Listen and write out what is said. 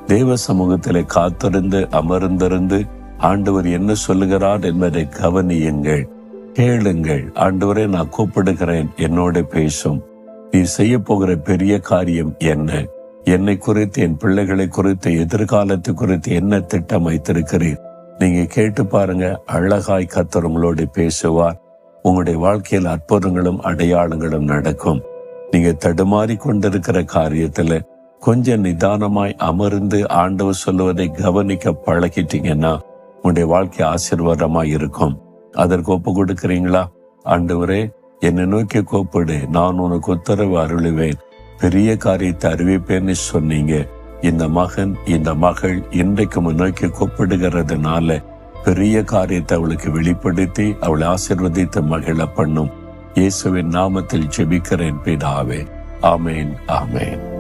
தேவ சமூகத்திலே காத்திருந்து அமர்ந்திருந்து ஆண்டவர் என்ன சொல்லுகிறார் என்பதை கவனியுங்கள், கேளுங்கள். ஆண்டவரே, நான் கூப்பிடுகிறேன், என்னோட பேசும். நீ செய்ய போகிற பெரிய காரியம் என்ன? என்னை குறித்து, என் பிள்ளைகளை குறித்து, எதிர்காலத்தை குறித்து என்ன திட்டம் வைத்திருக்கிறீர்? நீங்க கேட்டு பாருங்க. அழகாய் கர்த்தர் உங்களோடு பேசுவார். உங்களுடைய வாழ்க்கையில் அற்புதங்களும் அடையாளங்களும் நடக்கும். நீங்க தடுமாறி கொண்டிருக்கிற காரியத்துல கொஞ்சம் நிதானமாய் அமர்ந்து ஆண்டவர் சொல்லுவதை கவனிக்க பழகிட்டீங்கன்னா உங்களுடைய வாழ்க்கை ஆசீர்வாதமாய் இருக்கும். அதற்கு ஒப்பு கொடுக்கிறீங்களா? ஆண்டவரே, என்னை நோக்கி கூப்பிடு, நான் உனக்கு உத்தரவு அருளுவேன், பெரிய காரியத்தை அறிவிப்பேன்னு சொன்னீங்க. இந்த மகன், இந்த மகள் இன்றைக்கு நோக்கி கூப்பிடுகிறதுனால பெரிய காரியத்தை அவளுக்கு வெளிப்படுத்தி அவளை ஆசீர்வதித்து மகிழ பண்ணும். இயேசுவின் நாமத்தில் ஜெபிக்கிறேன் பிதாவே. ஆமேன், ஆமேன்.